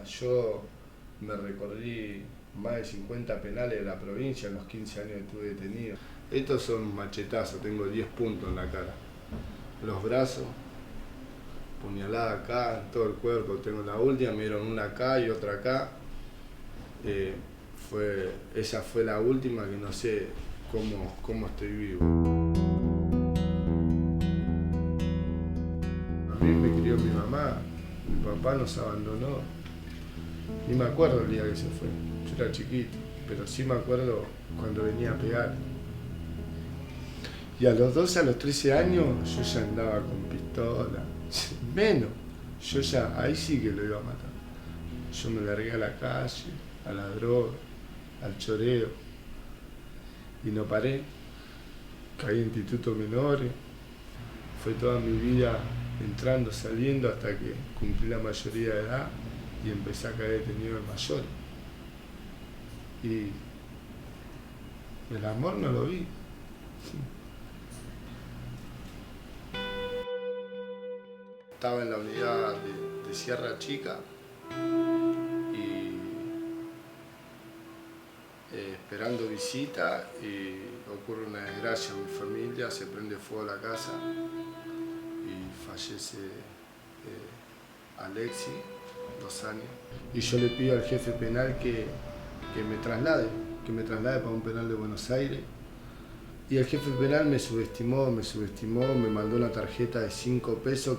Yo me recorrí más de 50 penales de la provincia en los 15 años que estuve detenido. Estos son machetazos, tengo 10 puntos en la cara. Los brazos, puñalada acá, en todo el cuerpo. Tengo la última, me dieron una acá y otra acá. Esa fue la última que no sé cómo estoy vivo. A mí me crió mi mamá, mi papá nos abandonó. Ni me acuerdo el día que se fue, yo era chiquito, pero sí me acuerdo cuando venía a pegar. Y a los 12, a los 13 años, yo ya andaba con pistola, menos, ahí sí que lo iba a matar. Yo me largué a la calle, a la droga, al choreo, y no paré. Caí en institutos menores, fue toda mi vida entrando, saliendo, hasta que cumplí la mayoría de edad y empecé a caer detenido en mayores. Y el amor no lo vi. Estaba en la unidad de Sierra Chica y esperando visita, y ocurre una desgracia en mi familia, se prende fuego la casa y fallece Alexi, 2 años. Y yo le pido al jefe penal que me traslade para un penal de Buenos Aires. Y el jefe penal me subestimó, me mandó una tarjeta de 5 pesos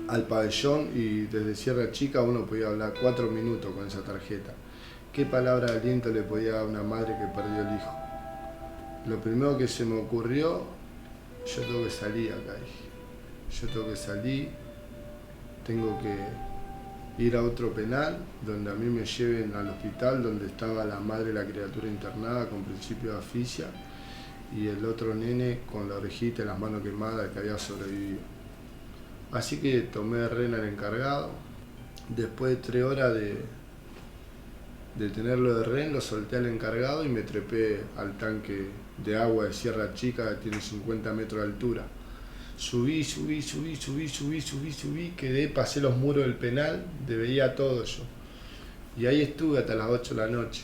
al pabellón, y desde Sierra Chica uno podía hablar 4 minutos con esa tarjeta. ¿Qué palabra de aliento le podía dar a una madre que perdió el hijo? Lo primero que se me ocurrió, yo tengo que salir acá, dije. Yo tengo que salir, tengo que ir a otro penal, donde a mí me lleven al hospital, donde estaba la madre de la criatura internada con principio de asfixia, y el otro nene con la orejita y las manos quemadas que había sobrevivido. Así que tomé de rehén al encargado. Después de 3 horas de tenerlo de rehén, lo solté al encargado y me trepé al tanque de agua de Sierra Chica, que tiene 50 metros de altura. Subí, quedé, pasé los muros del penal, veía todo yo. Y ahí estuve hasta las 8 de la noche.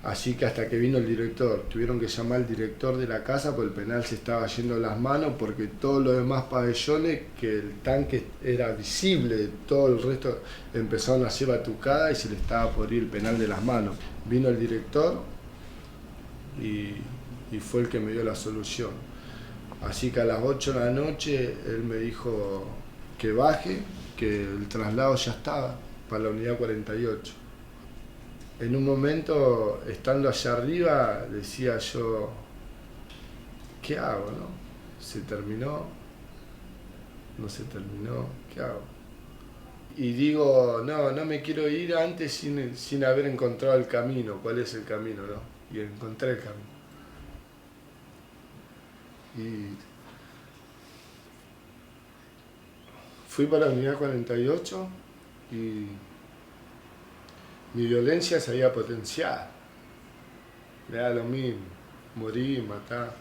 Así que hasta que vino el director, tuvieron que llamar al director de la casa, porque el penal se estaba yendo las manos, porque todos los demás pabellones, que el tanque era visible, todo el resto empezaron a hacer batucada y se le estaba por ir el penal de las manos. Vino el director y fue el que me dio la solución. Así que a las 8 de la noche él me dijo que baje, que el traslado ya estaba para la unidad 48. En un momento, estando allá arriba, decía yo, ¿qué hago, no? ¿Se terminó? ¿No se terminó? ¿Qué hago? Y digo, no me quiero ir antes sin haber encontrado el camino. ¿Cuál es el camino, no? Y encontré el camino. Y fui para la unidad 48 y mi violencia se había potenciado. Me da lo mismo, morir, matar.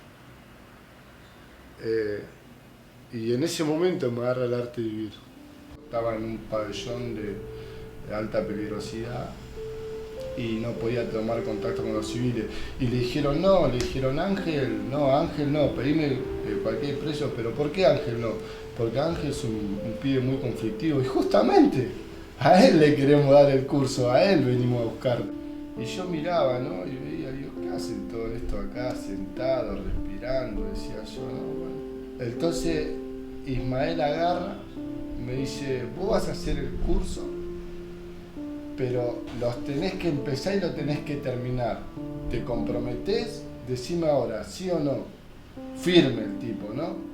Y en ese momento me agarra el arte de vivir. Estaba en un pabellón de alta peligrosidad y no podía tomar contacto con los civiles. Y le dijeron Ángel no, pedime cualquier preso. ¿Pero por qué Ángel no? Porque Ángel es un pibe muy conflictivo, y justamente a él le queremos dar el curso, a él venimos a buscarlo. Y yo miraba, ¿no? Y veía, digo, ¿qué hacen todo esto acá, sentado, respirando? Decía yo, ¿no? Bueno. Entonces Ismael agarra, me dice, vos vas a hacer el curso, pero los tenés que empezar y lo tenés que terminar. ¿Te comprometés? Decime ahora, ¿sí o no? Firme el tipo, ¿no?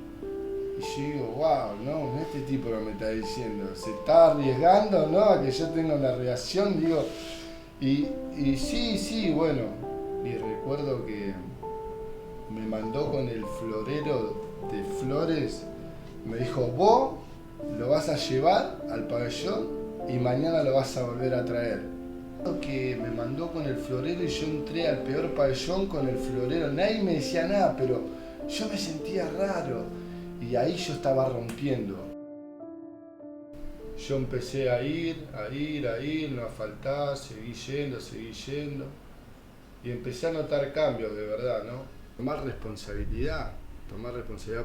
Y yo digo, wow, no, este tipo lo me está diciendo, se está arriesgando, ¿no? A que yo tenga una reacción, digo, y sí, bueno. Y recuerdo que me mandó con el florero de flores, me dijo, vos lo vas a llevar al pabellón y mañana lo vas a volver a traer. Que me mandó con el florero y yo entré al peor pabellón con el florero, nadie me decía nada, pero yo me sentía raro. Y ahí yo estaba rompiendo. yo empecé a ir, no faltar, seguí yendo, y empecé a notar cambios de verdad, ¿no? Tomar responsabilidad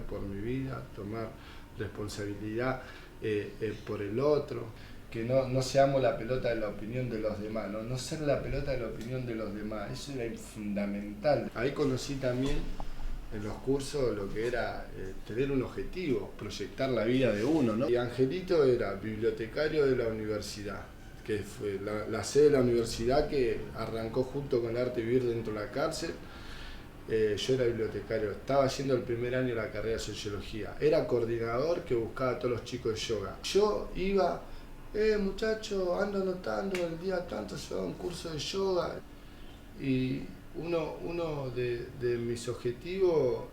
por mi vida, tomar responsabilidad por el otro, que no seamos la pelota de la opinión de los demás, no ser la pelota de la opinión de los demás, eso era fundamental. Ahí conocí también en los cursos lo que era tener un objetivo, proyectar la vida de uno, ¿no? Y Angelito era bibliotecario de la universidad, que fue la sede de la universidad que arrancó junto con el arte vivir dentro de la cárcel. Yo era bibliotecario, estaba haciendo el primer año de la carrera de sociología, era coordinador que buscaba a todos los chicos de yoga. Yo iba, muchacho, ando anotando, el día tanto se va a un curso de yoga, y uno de mis objetivos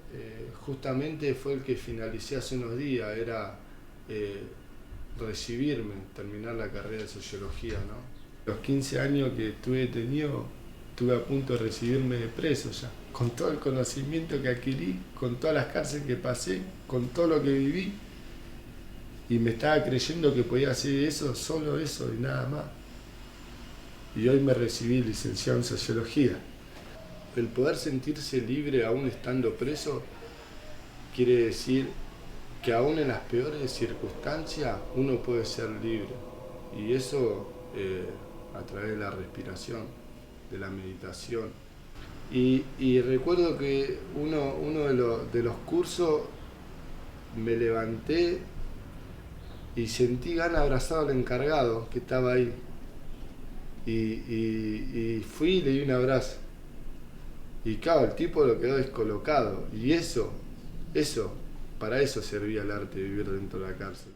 justamente fue el que finalicé hace unos días, era recibirme, terminar la carrera de sociología, ¿no? Los 15 años que estuve detenido, estuve a punto de recibirme de preso ya, con todo el conocimiento que adquirí, con todas las cárceles que pasé, con todo lo que viví, y me estaba creyendo que podía hacer eso, solo eso y nada más. Y hoy me recibí licenciado en sociología. El poder sentirse libre aún estando preso quiere decir que aún en las peores circunstancias uno puede ser libre. Y eso a través de la respiración, de la meditación. Y recuerdo que uno de los cursos me levanté y sentí ganas de abrazar al encargado que estaba ahí. Y fui y le di un abrazo. Y claro, el tipo lo quedó descolocado. Y para eso servía el arte, vivir dentro de la cárcel.